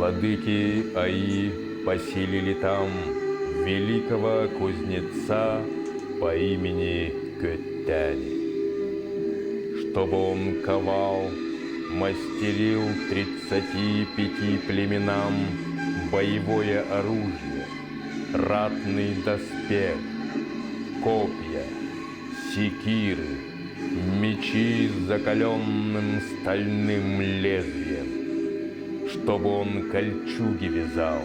Владыки Аи поселили там великого кузнеца по имени Гетяни. Чтобы он ковал, мастерил 35 племенам боевое оружие, ратный доспех, копья, секиры, мечи с закаленным стальным лезвием, чтобы он кольчуги вязал,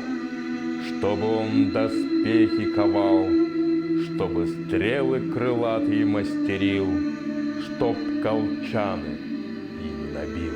чтобы он доспехи ковал, чтобы стрелы крылатые мастерил, чтоб колчаны ими набил.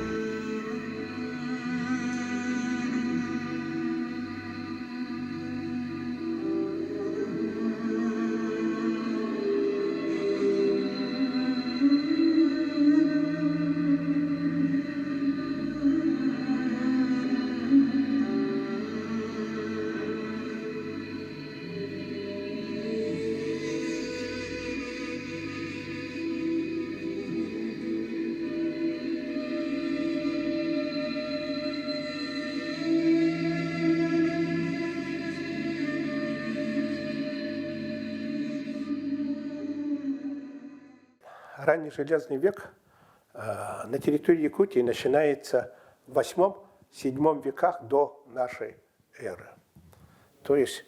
Ранний железный век на территории Якутии начинается в 8-7 веках до нашей эры. То есть,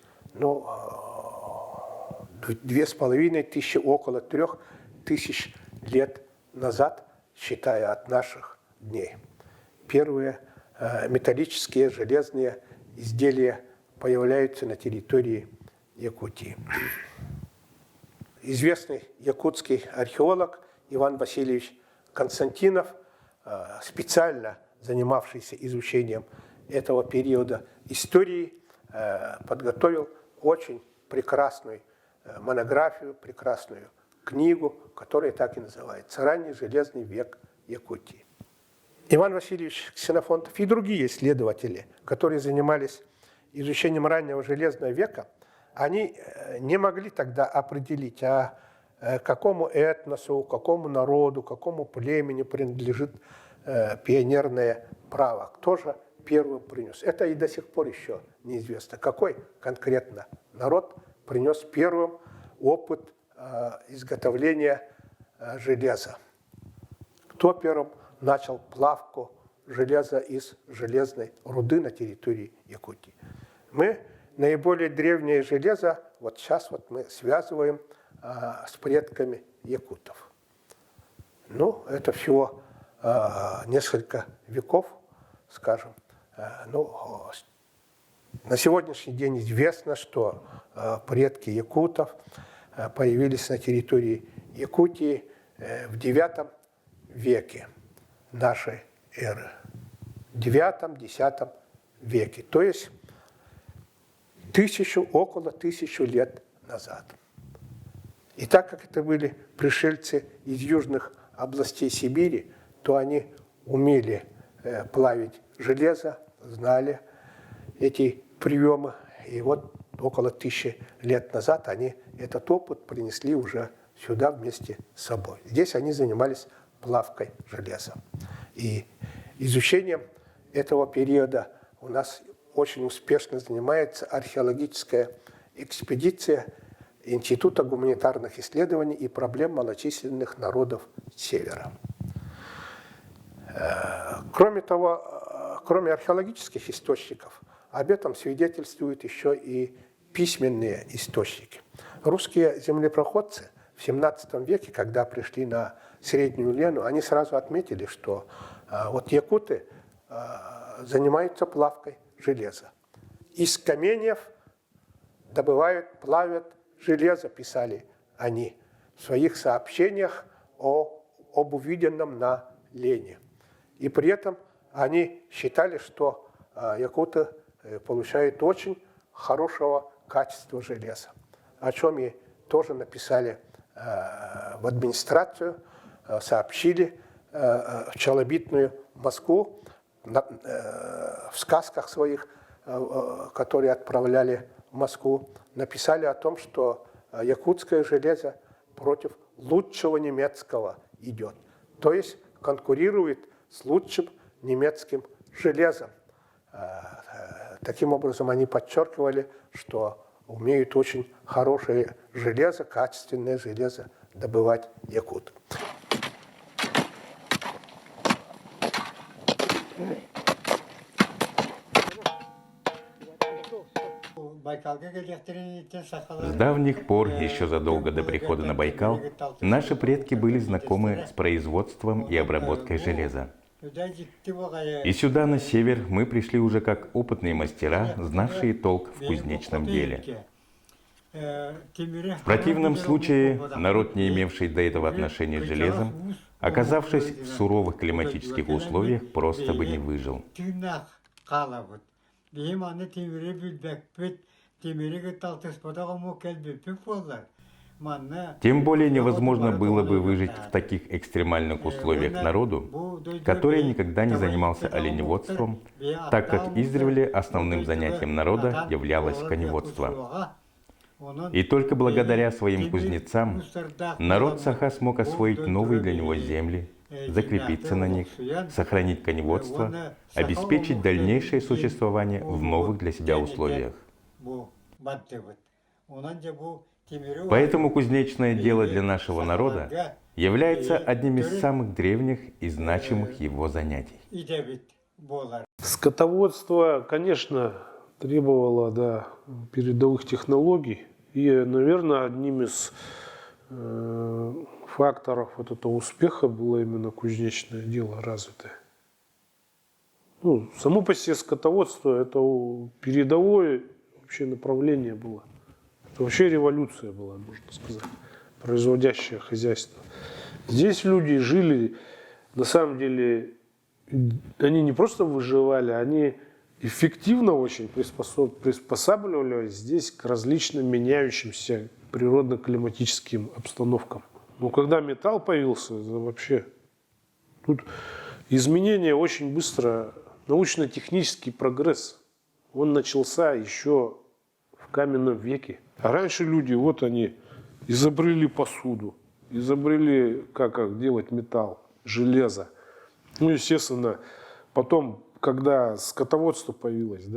2500, около 3000 лет назад, считая от наших дней. Первые металлические железные изделия появляются на территории Якутии. Известный якутский археолог Иван Васильевич Константинов, специально занимавшийся изучением этого периода истории, подготовил очень прекрасную монографию, прекрасную книгу, которая так и называется «Ранний железный век Якутии». Иван Васильевич Ксенофонтов и другие исследователи, которые занимались изучением раннего железного века, они не могли тогда определить, какому этносу, какому народу, какому племени принадлежит пионерное право, кто же первым принес. Это и до сих пор еще неизвестно, какой конкретно народ принес первым опыт изготовления железа. Кто первым начал плавку железа из железной руды на территории Якутии. Мы наиболее древнее железо вот сейчас мы связываем с предками якутов. Это всего несколько веков, скажем. На сегодняшний день известно, что предки якутов появились на территории Якутии в IX веке нашей эры. В IX-X веке. То есть около 1000 лет назад. И так как это были пришельцы из южных областей Сибири, то они умели плавить железо, знали эти приемы. И вот около 1000 лет назад они этот опыт принесли уже сюда вместе с собой. Здесь они занимались плавкой железа. И изучением этого периода у нас очень успешно занимается археологическая экспедиция Института гуманитарных исследований и проблем малочисленных народов Севера. Кроме того, кроме археологических источников, об этом свидетельствуют еще и письменные источники. Русские землепроходцы в XVII веке, когда пришли на Среднюю Лену, они сразу отметили, что вот якуты занимаются плавкой железа. Из каменьев добывают, плавят железо, писали они в своих сообщениях об увиденном на Лене. И при этом они считали, что якуты получают очень хорошего качества железа, о чем и тоже написали в администрацию, сообщили в челобитную Москву, в сказках своих, которые отправляли в Москву, написали о том, что якутское железо против лучшего немецкого идет. То есть конкурирует с лучшим немецким железом. Таким образом, они подчеркивали, что умеют очень хорошее железо, качественное железо добывать якуты. С давних пор, еще задолго до прихода на Байкал, наши предки были знакомы с производством и обработкой железа. И сюда, на север, мы пришли уже как опытные мастера, знавшие толк в кузнечном деле. В противном случае, народ, не имевший до этого отношения с железом, оказавшись в суровых климатических условиях, просто бы не выжил. Тем более невозможно было бы выжить в таких экстремальных условиях народу, который никогда не занимался оленеводством, так как издревле основным занятием народа являлось коневодство. И только благодаря своим кузнецам народ Саха смог освоить новые для него земли, закрепиться на них, сохранить коневодство, обеспечить дальнейшее существование в новых для себя условиях. Поэтому кузнечное дело для нашего народа является одним из самых древних и значимых его занятий. Скотоводство, конечно, требовало передовых технологий. И, наверное, одним из факторов вот этого успеха было именно кузнечное дело развитое. Ну, само по себе скотоводство – это передовое вообще направление было. Это вообще революция была, можно сказать, производящее хозяйство. Здесь люди жили, на самом деле, они не просто выживали, они эффективно очень приспосабливались здесь к различным меняющимся природно-климатическим обстановкам. Но когда металл появился, это вообще тут изменения очень быстро, научно-технический прогресс, он начался еще в каменном веке. А раньше люди, вот они, изобрели посуду, изобрели, как делать металл, железо. Ну, естественно, потом, когда скотоводство появилось,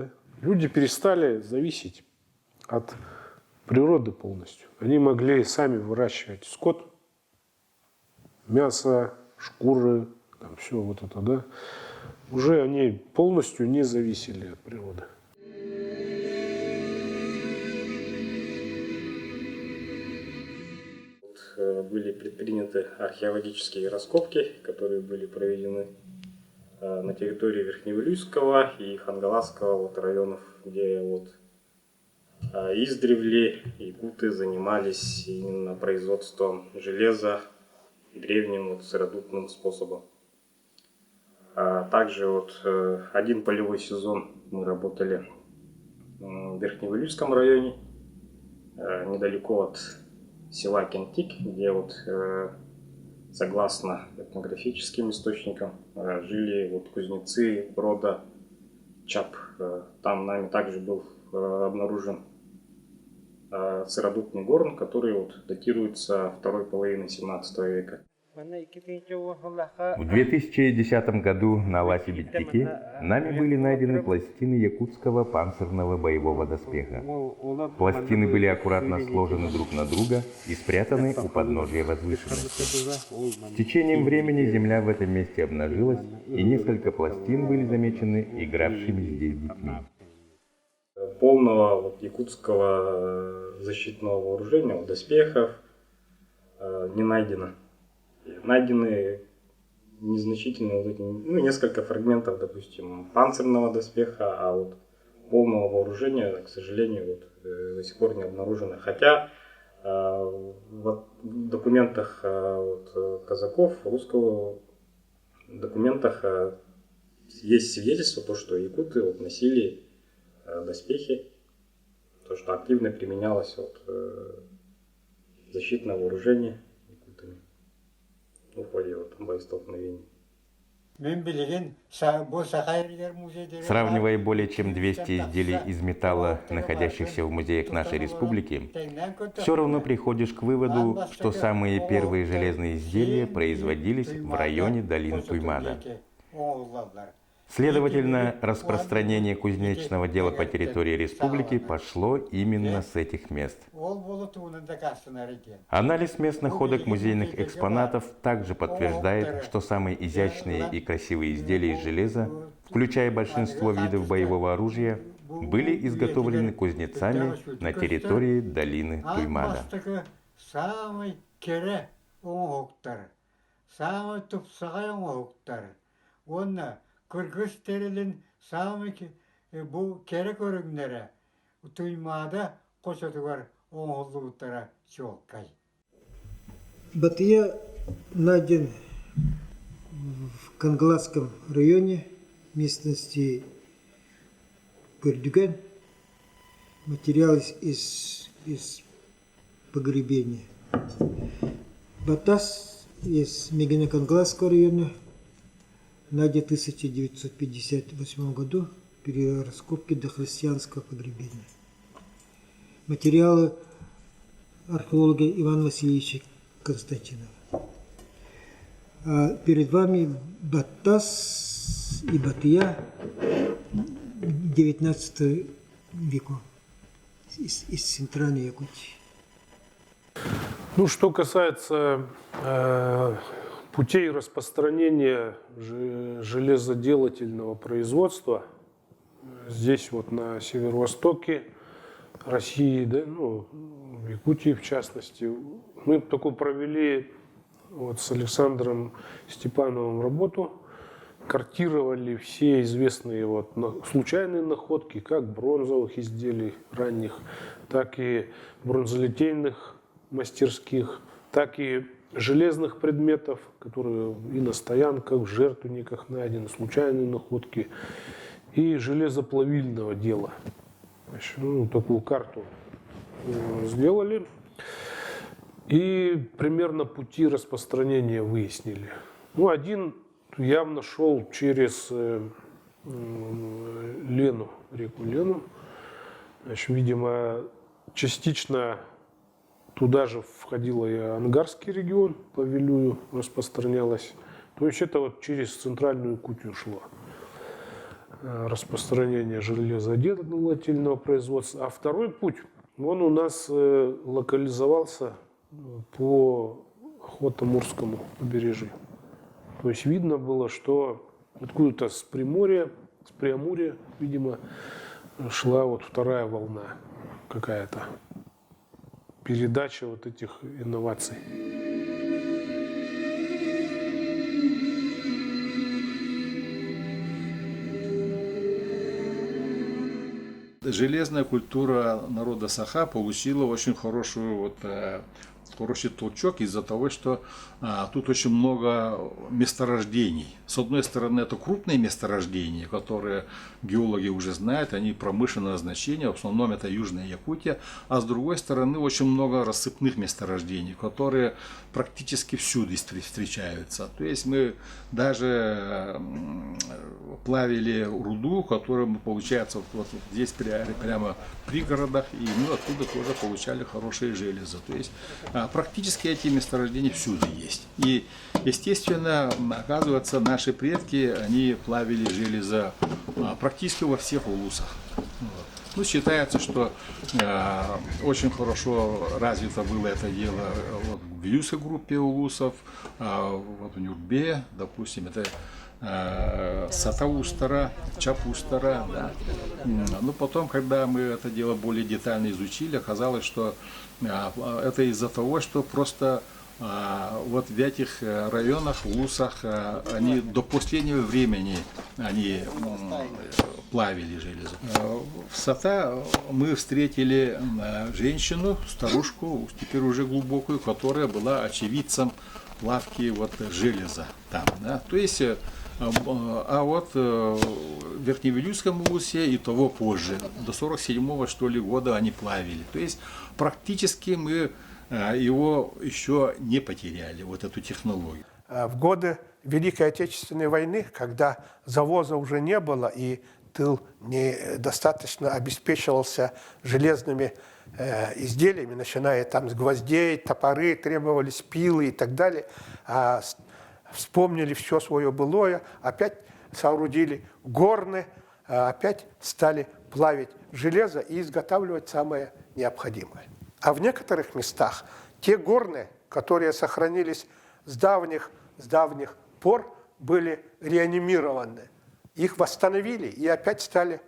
люди перестали зависеть от природы полностью. Они могли сами выращивать скот, мясо, шкуры, все вот это, Уже они полностью не зависели от природы. Были предприняты археологические раскопки, которые были проведены на территории Верхневилюйского и Хангаласского районов, где издревле якуты занимались именно производством железа древним сыродупным способом. Также один полевой сезон мы работали в Верхневилюйском районе, недалеко от села Кентик, где согласно этнографическим источникам жили кузнецы рода Чап. Там нами также был обнаружен сыродупный горн, который датируется второй половиной 17 века. В 2010 году на Ласе-Беттике нами были найдены пластины якутского панцирного боевого доспеха. Пластины были аккуратно сложены друг на друга и спрятаны у подножия возвышенности. С течением времени земля в этом месте обнажилась, и несколько пластин были замечены игравшими здесь детьми. Полного якутского защитного вооружения, доспехов не найдено. Найдены незначительные несколько фрагментов, допустим, панцирного доспеха, а полного вооружения, к сожалению, до сих пор не обнаружено. Хотя в документах казаков, русского документах есть свидетельство, что якуты носили доспехи, то, что активно применялось защитное вооружение якутами в ходе боестолкновений. Сравнивая более чем 200 изделий из металла, находящихся в музеях нашей республики, все равно приходишь к выводу, что самые первые железные изделия производились в районе долины Туймада. Следовательно, распространение кузнечного дела по территории республики пошло именно с этих мест. Анализ мест находок музейных экспонатов также подтверждает, что самые изящные и красивые изделия из железа, включая большинство видов боевого оружия, были изготовлены кузнецами на территории долины Туймада. Кыргыз терилин самый бу керек өрүңнөрө Туймада кошотугар оңолдугуттара чооккай. Батыя найден в Кангласском районе местности Пырдюган. Материал из погребения. Батас из Мегино-Кангласского района найден в 1958 году при раскопке дохристианского погребения. Материалы археолога Ивана Васильевича Константинова. А перед вами Батас и Батыя 19 века из Центральной Якутии. Ну, что касается путей распространения железоделательного производства, здесь вот на северо-востоке России, да, ну, в Якутии в частности, мы такую провели вот с Александром Степановым работу, картировали все известные вот случайные находки, как бронзовых изделий ранних, так и бронзолитейных мастерских, так и железных предметов, которые и на стоянках, в жертвенниках найдены, случайные находки, и железоплавильного дела. Значит, ну, такую карту сделали и примерно пути распространения выяснили. Ну, один явно шел через Лену, реку Лену. Значит, видимо, частично туда же входила и Ангарский регион, по Вилюю распространялась. То есть это вот через центральную Якутию шло распространение железоделательного производства. А второй путь, он у нас локализовался по Охотно-Амурскому побережью. То есть видно было, что откуда-то с Приморья, с Преамурья, видимо, шла вот вторая волна какая-то. Передача вот этих инноваций. Железная культура народа Саха получила очень хороший толчок из-за того, что тут очень много месторождений. С одной стороны, это крупные месторождения, которые геологи уже знают, они промышленного значения, в основном это Южная Якутия, а с другой стороны, очень много рассыпных месторождений, которые практически всюду встречаются. То есть мы даже плавили руду, которая получается вот здесь прямо в пригородах, и мы оттуда тоже получали хорошее железо. То есть практически эти месторождения всюду есть. И, естественно, оказывается, наши предки, они плавили железо практически во всех улусах. Ну, считается, что очень хорошо развито было это дело вот, в Вилюйской группе улусов, вот в Нюрбе, допустим, это Сатаустара, Чапустара. Да. Но потом, когда мы это дело более детально изучили, оказалось, что это из-за того, что просто вот в этих районах, улусах, они до последнего времени они плавили железо. В Сата мы встретили женщину, старушку, теперь уже глубокую, которая была очевидцем плавки вот железа там. Да. То есть, а вот в Верхневилюйском улусе и того позже, до 47-го что ли года они плавили. То есть практически мы его еще не потеряли, вот эту технологию. В годы Великой Отечественной войны, когда завоза уже не было и тыл недостаточно обеспечивался железными изделиями, начиная там с гвоздей, топоры, требовались пилы и так далее, вспомнили все свое былое, опять соорудили горны, опять стали плавить железо и изготавливать самое необходимое. А в некоторых местах те горны, которые сохранились с давних пор, были реанимированы. Их восстановили и опять стали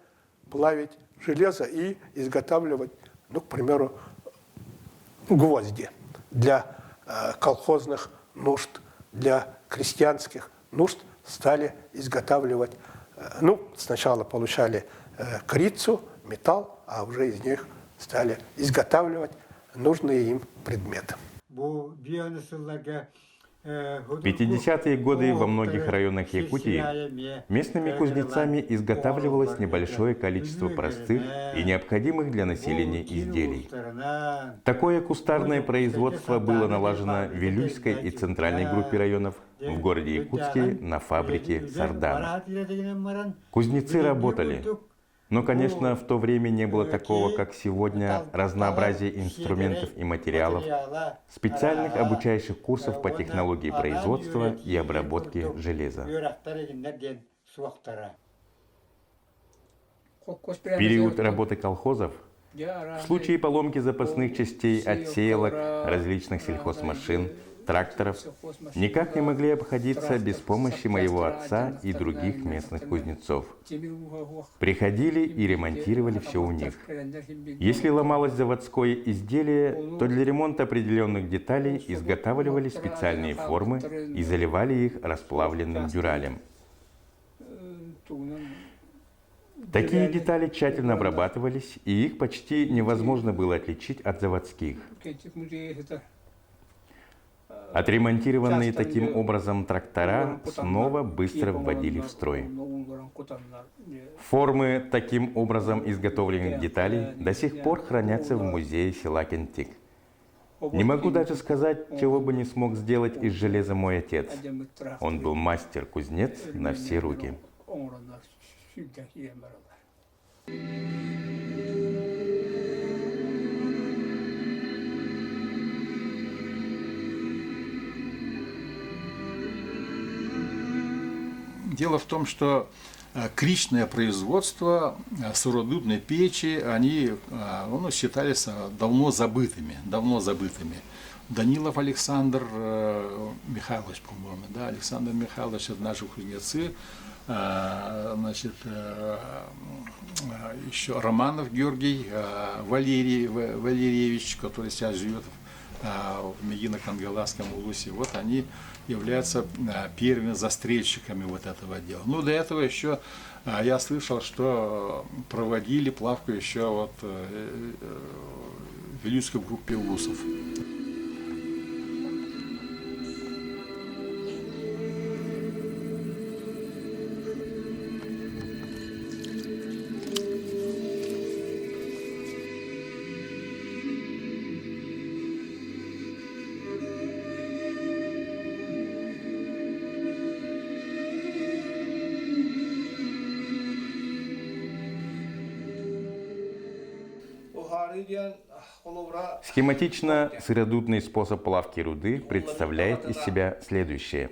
плавить железо и изготавливать, ну, к примеру, гвозди для колхозных нужд, для крестьянских нужд стали изготавливать. Ну, сначала получали корицу, металл, а уже из них стали изготавливать нужные им предметы. В 50-е годы во многих районах Якутии местными кузнецами изготавливалось небольшое количество простых и необходимых для населения изделий. Такое кустарное производство было налажено в Вилюйской и центральной группе районов, в городе Якутске на фабрике «Сардан». Кузнецы работали. Но, конечно, в то время не было такого, как сегодня, разнообразия инструментов и материалов, специальных обучающих курсов по технологии производства и обработки железа. В период работы колхозов, в случае поломки запасных частей отсеялок, различных сельхозмашин, тракторов, никак не могли обходиться без помощи моего отца и других местных кузнецов. Приходили и ремонтировали все у них. Если ломалось заводское изделие, то для ремонта определенных деталей изготавливали специальные формы и заливали их расплавленным дюралем. Такие детали тщательно обрабатывались, и их почти невозможно было отличить от заводских. Отремонтированные таким образом трактора снова быстро вводили в строй. Формы таким образом изготовленных деталей до сих пор хранятся в музее села Кентик. Не могу даже сказать, чего бы не смог сделать из железа мой отец. Он был мастер-кузнец на все руки. Дело в том, что кричное производство, сыродубной печи, они считались давно забытыми. Данилов Александр Михайлович, по-моему, да, Александр Михайлович, это наши кузнецы, еще Романов Георгий Валерьевич, который сейчас живет в Медино-Кангаласском улусе, вот они являются первыми застрельщиками вот этого дела. Ну, до этого еще я слышал, что проводили плавку еще вот в Вилюйской группе улусов. Схематично сыродудный способ плавки руды представляет из себя следующее.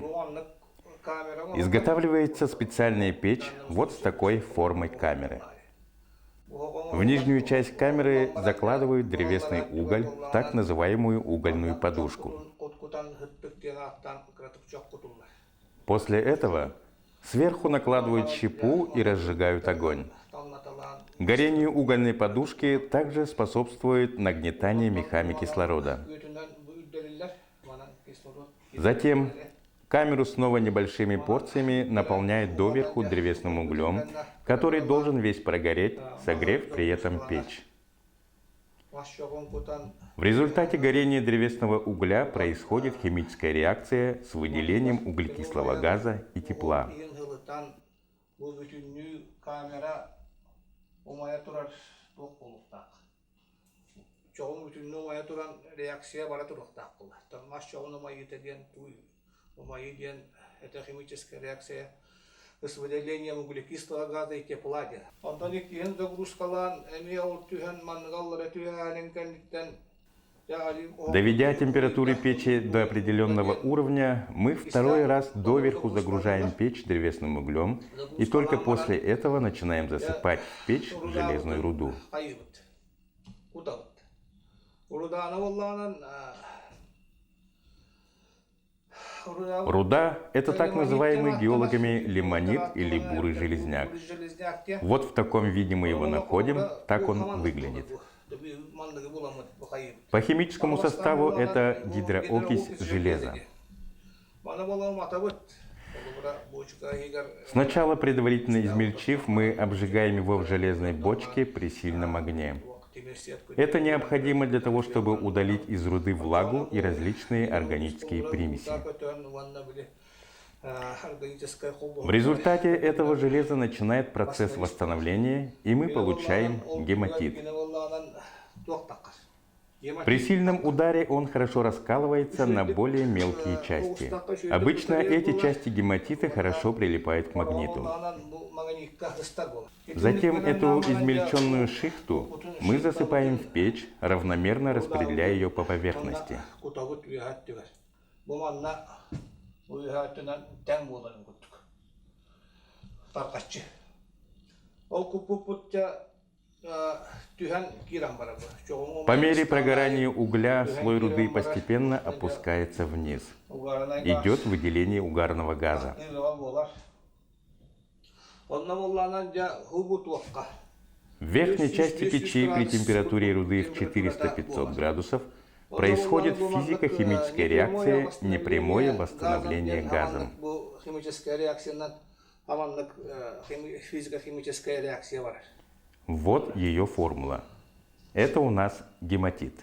Изготавливается специальная печь вот с такой формой камеры. В нижнюю часть камеры закладывают древесный уголь, так называемую угольную подушку. После этого сверху накладывают щепу и разжигают огонь. Горению угольной подушки также способствует нагнетание мехами кислорода. Затем камеру снова небольшими порциями наполняют доверху древесным углем, который должен весь прогореть, согрев при этом печь. В результате горения древесного угля происходит химическая реакция с выделением углекислого газа и тепла. Это химическая реакция с выделением углекислого газа и тепла. Ондан кейін загрузкалан эми ол түһен мангаллары түһәнен кәнниттен Доведя температуру печи до определенного уровня, мы второй раз доверху загружаем печь древесным углем и только после этого начинаем засыпать в печь железную руду. Руда – это так называемый геологами лимонит или бурый железняк. Вот в таком виде мы его находим, так он выглядит. По химическому составу это гидроокись железа. Сначала, предварительно измельчив, мы обжигаем его в железной бочке при сильном огне. Это необходимо для того, чтобы удалить из руды влагу и различные органические примеси. В результате этого железа начинает процесс восстановления, и мы получаем гематит. При сильном ударе он хорошо раскалывается на более мелкие части. Обычно эти части гематита хорошо прилипают к магниту. Затем эту измельченную шихту мы засыпаем в печь, равномерно распределяя ее по поверхности. По мере прогорания угля слой руды постепенно опускается вниз. Идет выделение угарного газа. В верхней части печи при температуре руды в 400-500 градусов происходит физико-химическая реакция, непрямое восстановление газом. Вот ее формула. Это у нас гематит.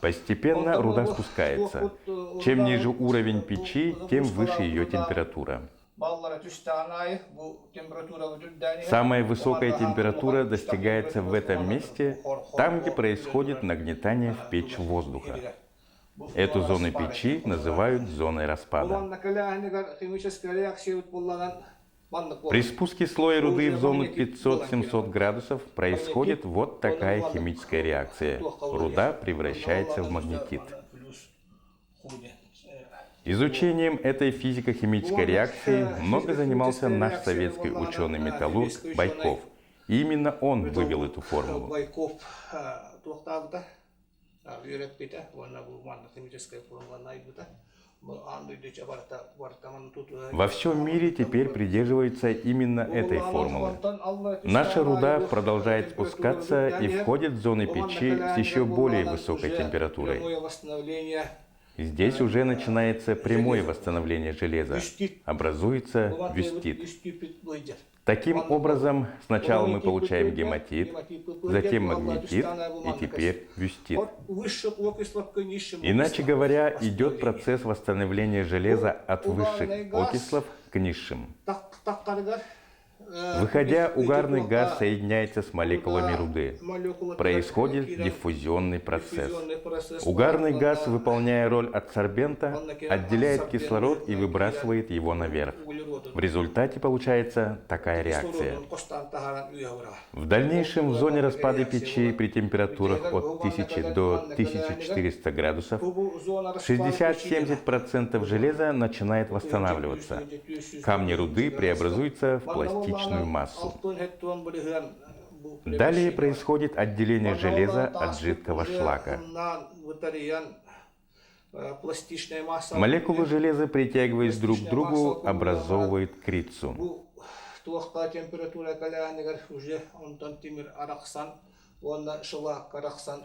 Постепенно руда спускается. Чем ниже уровень печи, тем выше ее температура. Самая высокая температура достигается в этом месте, там, где происходит нагнетание в печь воздуха. Эту зону печи называют зоной распада. При спуске слоя руды в зону 500-700 градусов происходит вот такая химическая реакция. Руда превращается в магнетит. Изучением этой физико-химической реакции много занимался наш советский ученый-металлург Байков. И именно он вывел эту формулу. Во всем мире теперь придерживаются именно этой формулы. Наша руда продолжает спускаться и входит в зоны печи с еще более высокой температурой. Здесь уже начинается прямое восстановление железа. Образуется вюстит. Таким образом, сначала мы получаем гематит, затем магнетит и теперь вюстит. Иначе говоря, идет процесс восстановления железа от высших окислов к низшим. Выходя, угарный газ соединяется с молекулами руды. Происходит диффузионный процесс. Угарный газ, выполняя роль адсорбента, отделяет кислород и выбрасывает его наверх. В результате получается такая реакция. В дальнейшем в зоне распада печи при температурах от 1000 до 1400 градусов 60-70% железа начинает восстанавливаться. Камни руды преобразуются в пластичную массу. Далее происходит отделение железа от жидкого шлака. Молекулы железа, притягиваясь друг к другу, образовывают крицу.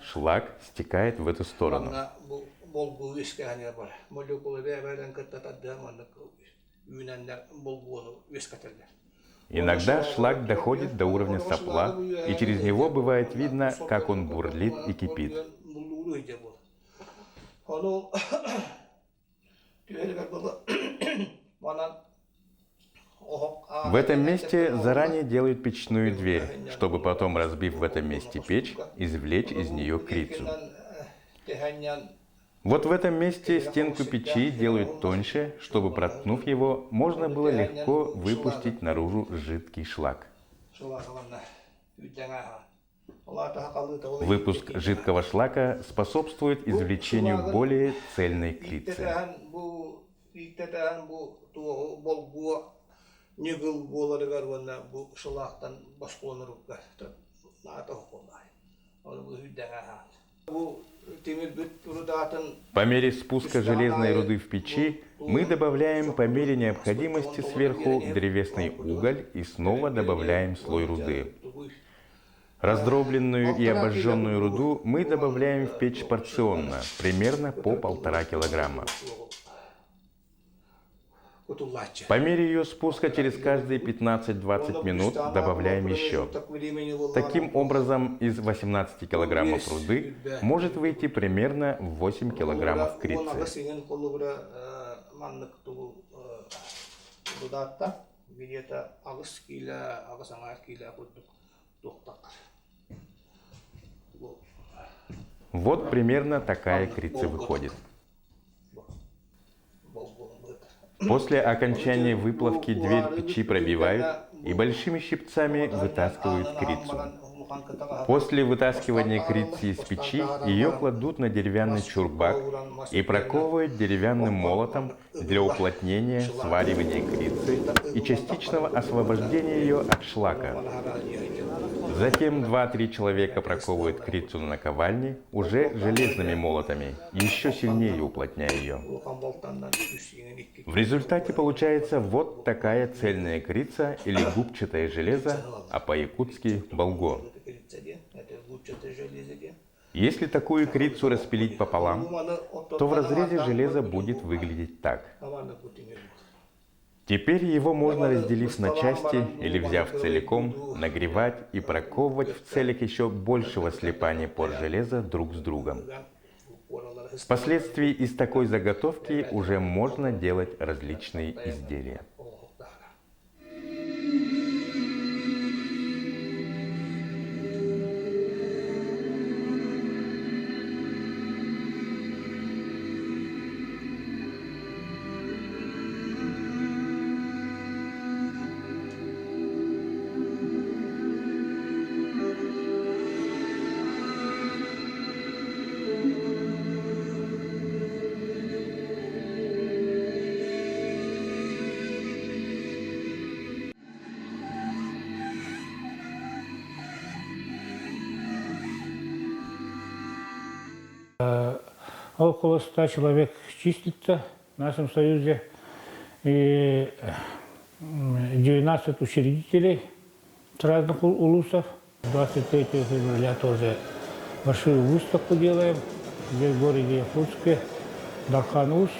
Шлак стекает в эту сторону. Иногда шлак доходит до уровня сопла, и через него бывает видно, как он бурлит и кипит. В этом месте заранее делают печную дверь, чтобы потом, разбив в этом месте печь, извлечь из нее крицу. Вот в этом месте стенку печи делают тоньше, чтобы, проткнув его, можно было легко выпустить наружу жидкий шлак. Выпуск жидкого шлака способствует извлечению более цельной крицы. По мере спуска железной руды в печи мы добавляем по мере необходимости сверху древесный уголь и снова добавляем слой руды. Раздробленную и обожженную руду мы добавляем в печь порционно, примерно по 1,5 килограмма. По мере ее спуска через каждые 15-20 минут добавляем еще. Таким образом, из 18 килограммов руды может выйти примерно 8 килограммов крицы. Вот примерно такая крица выходит. После окончания выплавки дверь печи пробивают и большими щипцами вытаскивают крицу. После вытаскивания крицы из печи ее кладут на деревянный чурбак и проковывают деревянным молотом для уплотнения, сваривания крицы и частичного освобождения ее от шлака. Затем 2-3 человека проковывают крицу на наковальне уже железными молотами, еще сильнее уплотняя ее. В результате получается вот такая цельная крица или губчатое железо, а по-якутски болго. Если такую крицу распилить пополам, то в разрезе железа будет выглядеть так. Теперь его можно, разделив на части или, взяв целиком, нагревать и проковывать в целях еще большего слипания пор железа друг с другом. Впоследствии из такой заготовки уже можно делать различные изделия. Около 100 человек числится в нашем союзе, и 19 учредителей с разных улусов. 23 февраля тоже большую выставку делаем здесь в городе Якутске, Дархан-Ус.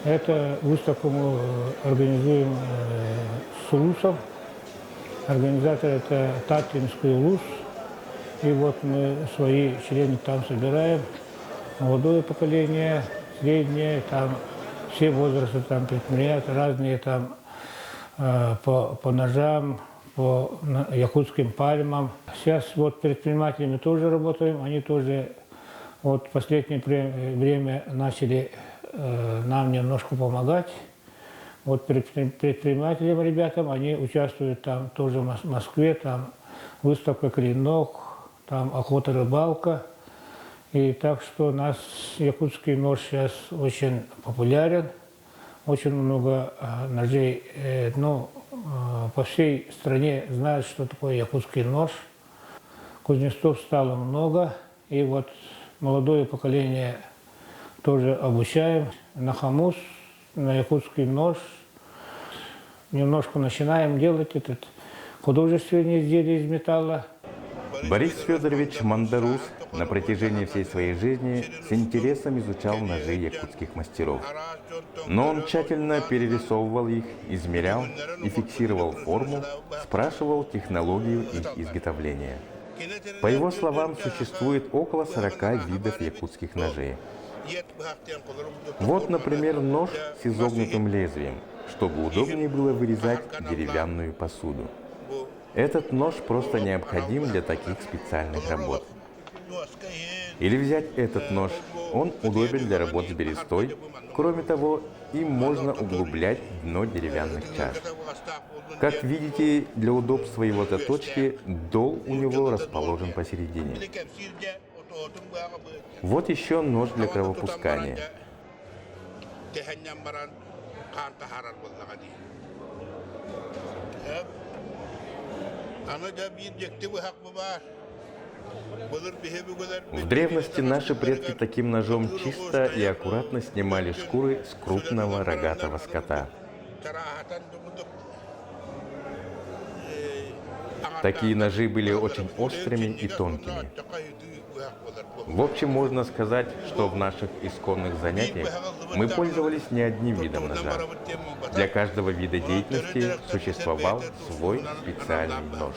Эту выставку мы организуем с улусом. Организатор – это Татлинский улус. И вот мы свои члены там собираем. Молодое поколение, среднее, там все возрасты там предприятия, разные там по ножам, по якутским пальмам. Сейчас вот предпринимателями тоже работаем, они тоже вот в последнее время начали нам немножко помогать. Вот предпринимателям, ребятам, они участвуют там тоже в Москве, там выставка «Клинок», там охота, рыбалка. И так что у нас якутский нож сейчас очень популярен, очень много ножей, по всей стране знают, что такое якутский нож. Кузнецов стало много, и вот молодое поколение тоже обучаем на хомус, на якутский нож. Немножко начинаем делать этот художественные изделия из металла. Борис Федорович Мандарус на протяжении всей своей жизни с интересом изучал ножи якутских мастеров. Но он тщательно перерисовывал их, измерял и фиксировал форму, спрашивал технологию их изготовления. По его словам, существует около 40 видов якутских ножей. Вот, например, нож с изогнутым лезвием, чтобы удобнее было вырезать деревянную посуду. Этот нож просто необходим для таких специальных работ. Или взять этот нож. Он удобен для работ с берестой. Кроме того, им можно углублять дно деревянных чаш. Как видите, для удобства его заточки дол у него расположен посередине. Вот еще нож для кровопускания. В древности наши предки таким ножом чисто и аккуратно снимали шкуры с крупного рогатого скота. Такие ножи были очень острыми и тонкими. В общем, можно сказать, что в наших исконных занятиях мы пользовались не одним видом ножа. Для каждого вида деятельности существовал свой специальный нож.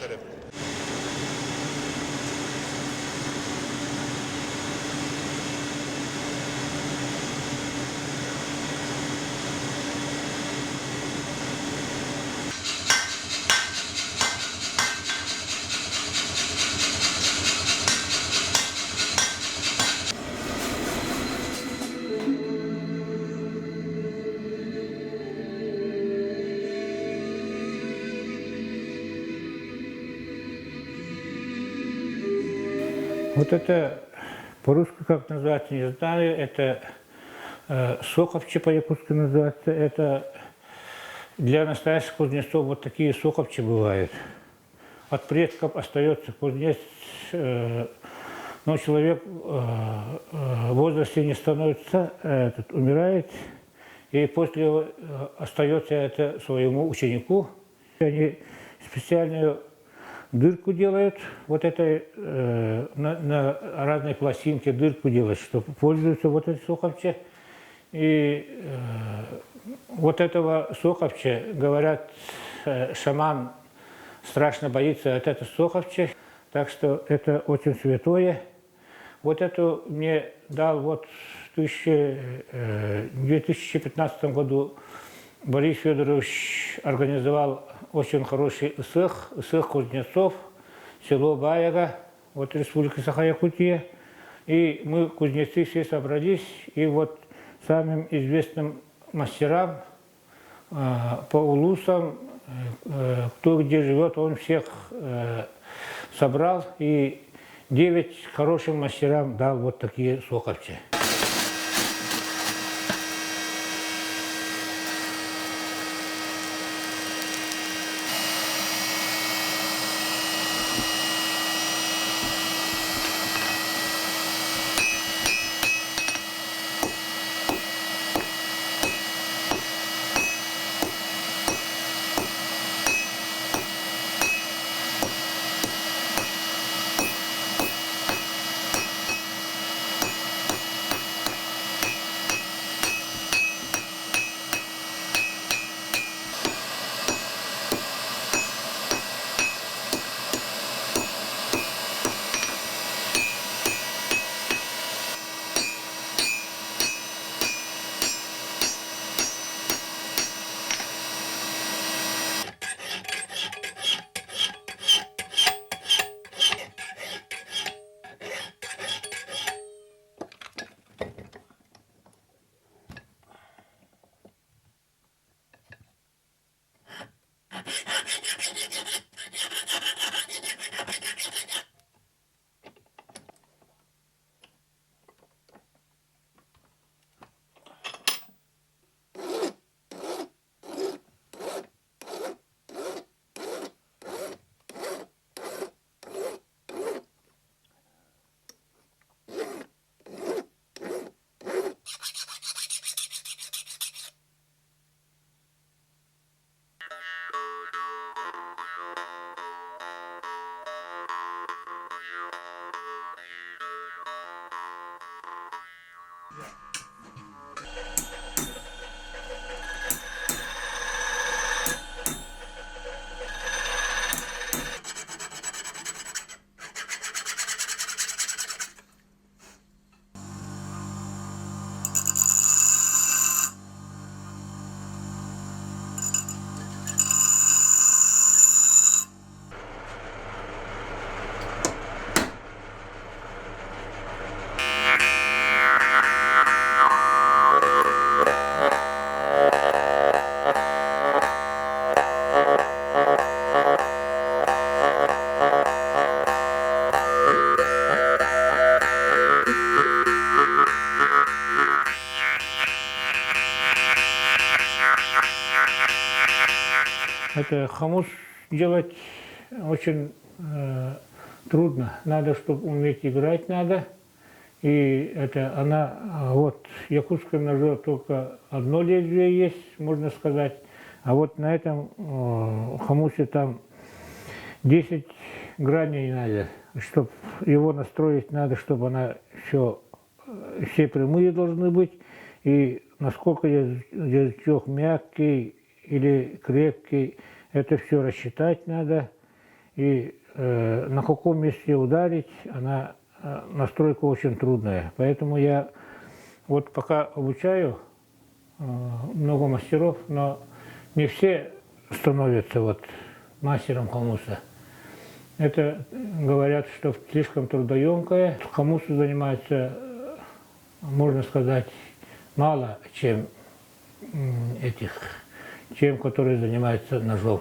Вот это по-русски как называется, не знаю. Это соховчи по-якутски называется. Это для настоящих кузнецов вот такие соховчи бывают. От предков остается кузнец, но человек в возрасте не становится, умирает, и после остается это своему ученику. Они специальную дырку делают, вот этой на разной пластинке дырку делают, чтобы пользуются вот этой соховче. И вот этого соховча, говорят, шаман страшно боится от этой соховчи, так что это очень святое. Вот эту мне дал вот в 2015 году Борис Федорович организовал очень хороший СЭХ кузнецов, село Баяга, вот Республика Саха-Якутия. И мы, кузнецы, все собрались, и вот самым известным мастерам по улусам, кто где живет, он всех собрал, и 9 хорошим мастерам дал вот такие соховчи. хомус делать очень трудно. Надо, чтобы уметь играть надо. И это она, вот в якутском ноже только одно лезвие есть, можно сказать. А вот на этом хомусе там 10 граней надо. Чтобы его настроить надо, чтобы она все прямые должны быть. И насколько язычок мягкий или крепкий, это все рассчитать надо. И на каком месте ударить, настройка очень трудная. Поэтому я вот пока обучаю много мастеров, но не все становятся вот мастером хомуса. Это говорят, что слишком трудоемкое. Хомусу занимается, можно сказать, мало, чем чем которые занимаются ножом.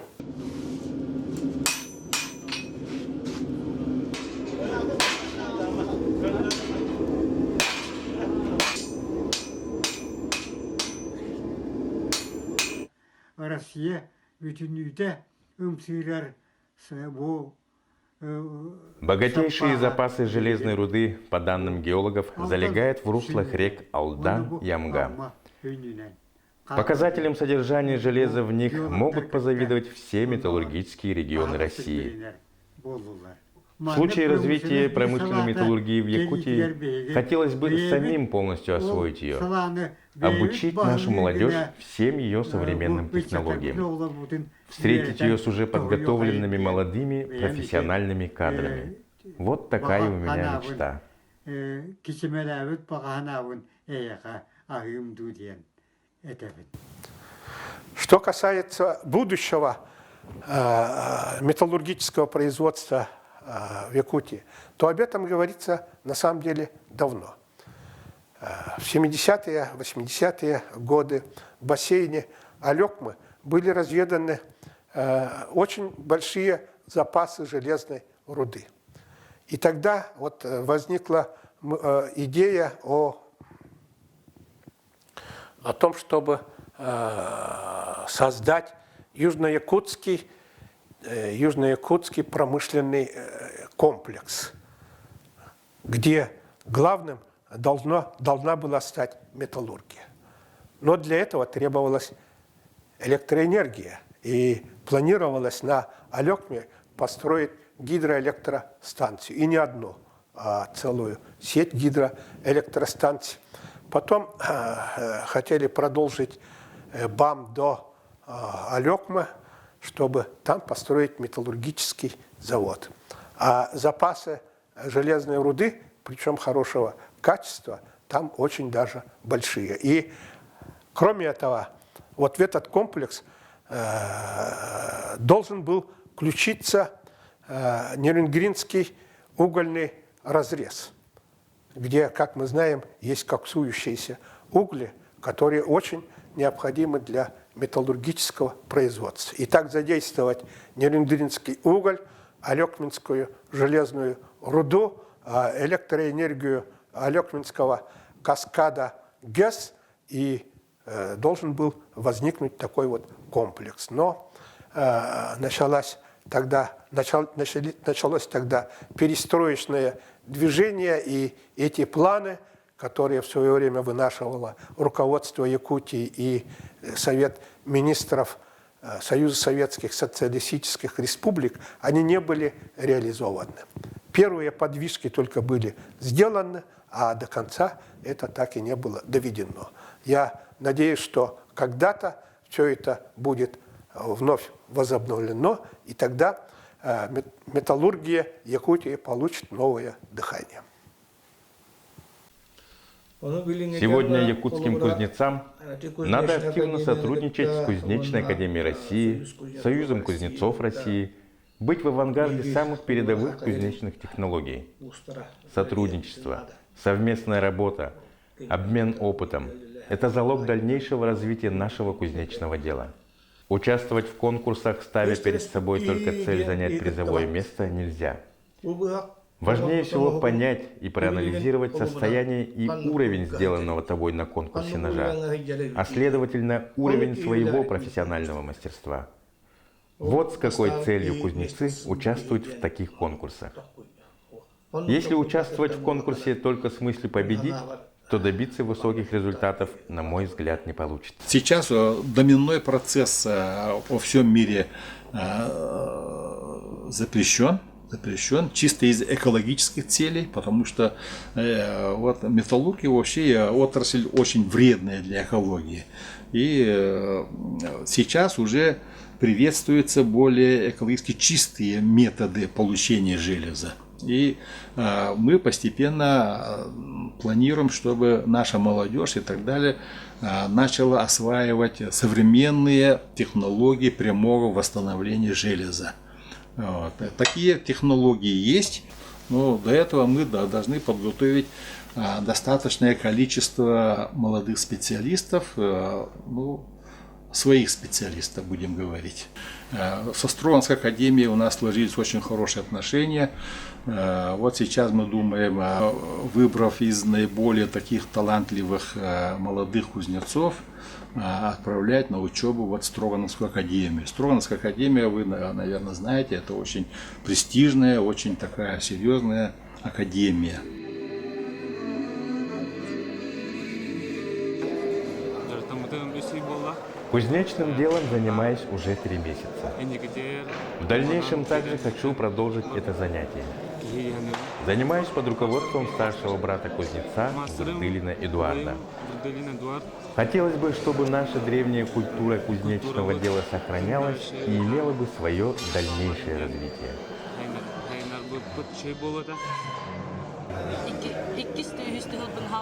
Россия bütünlüğüde ымсыйлар бу Богатейшие запасы железной руды, по данным геологов, залегают в руслах рек Алдан и Амга. Показателям содержания железа в них могут позавидовать все металлургические регионы России. В случае развития промышленной металлургии в Якутии хотелось бы самим полностью освоить ее, обучить нашу молодежь всем ее современным технологиям, встретить ее с уже подготовленными молодыми профессиональными кадрами. Вот такая у меня мечта. Что касается будущего металлургического производства в Якутии, то об этом говорится на самом деле давно. В 70-е, 80-е годы в бассейне Алекмы были разведаны очень большие запасы железной руды. И тогда вот возникла идея о том, чтобы создать южно-якутский промышленный комплекс, где главным должна была стать металлургия. Но для этого требовалась электроэнергия, и планировалось на Алекме построить гидроэлектростанцию, и не одну, а целую сеть гидроэлектростанций. Потом хотели продолжить БАМ до Алекмы, чтобы там построить металлургический завод. А запасы железной руды, причем хорошего качества, там очень даже большие. И кроме этого, вот в этот комплекс должен был включиться Нерюнгринский угольный разрез, где, как мы знаем, есть коксующиеся угли, которые очень необходимы для металлургического производства. И так задействовать Нерюнгринский уголь, алекминскую железную руду, электроэнергию алекминского каскада ГЭС, и должен был возникнуть такой вот комплекс. Но началось тогда перестроечное движение, и эти планы, которые в свое время вынашивало руководство Якутии и Совет министров Союза Советских Социалистических Республик, они не были реализованы. Первые подвижки только были сделаны, а до конца это так и не было доведено. Я надеюсь, что когда-то все это будет вновь возобновлено, и тогда металлургия Якутии получит новое дыхание. Сегодня якутским кузнецам надо активно сотрудничать с Кузнечной академией России, Союзом кузнецов России, быть в авангарде самых передовых кузнечных технологий. Сотрудничество, совместная работа, обмен опытом – это залог дальнейшего развития нашего кузнечного дела. Участвовать в конкурсах, ставя перед собой только цель занять призовое место, нельзя. Важнее всего понять и проанализировать состояние и уровень сделанного тобой на конкурсе ножа, а следовательно уровень своего профессионального мастерства. Вот с какой целью кузнецы участвуют в таких конкурсах. Если участвовать в конкурсе только с мыслью победить, то добиться высоких результатов, на мой взгляд, не получится. Сейчас доменной процесс во всем мире запрещен чисто из экологических целей, потому что вот металлургия вообще отрасль очень вредная для экологии. И сейчас уже приветствуются более экологически чистые методы получения железа. И мы постепенно планируем, чтобы наша молодежь и так далее начала осваивать современные технологии прямого восстановления железа. Вот. Такие технологии есть, но до этого мы должны подготовить достаточное количество молодых специалистов, своих специалистов, будем говорить. Со Струванской академией у нас сложились очень хорошие отношения. Вот сейчас мы думаем, выбрав из наиболее таких талантливых молодых кузнецов, отправлять на учебу в Струвановскую академию. Струвановская академия, вы, наверное, знаете, это очень престижная, очень такая серьезная академия. Кузнечным делом занимаюсь уже 3 месяца. В дальнейшем также хочу продолжить это занятие. Занимаюсь под руководством старшего брата кузнеца Гурдылина Эдуарда. Хотелось бы, чтобы наша древняя культура кузнечного дела сохранялась и имела бы свое дальнейшее развитие.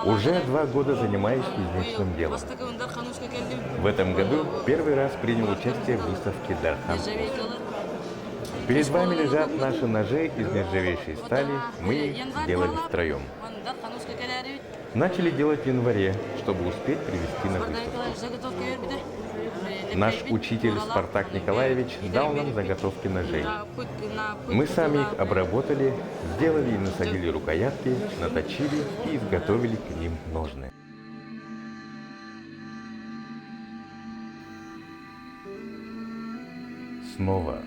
Уже 2 года занимаюсь кузнечным делом. В этом году первый раз принял участие в выставке Дархан. Перед вами лежат наши ножи из нержавеющей стали, мы их сделали втроем. Начали делать в январе, чтобы успеть привезти на выставку. Наш учитель Спартак Николаевич дал нам заготовки ножей. Мы сами их обработали, сделали и насадили рукоятки, наточили и изготовили к ним ножны. Снова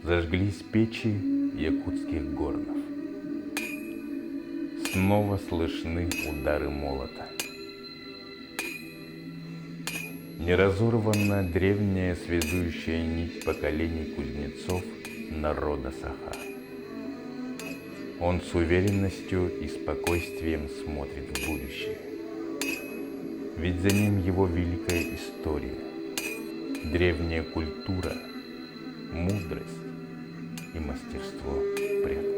зажглись печи якутских горнов. Снова слышны удары молота. Не разорвана древняя связующая нить поколений кузнецов народа Саха. Он с уверенностью и спокойствием смотрит в будущее. Ведь за ним его великая история, древняя культура, мудрость и мастерство предков.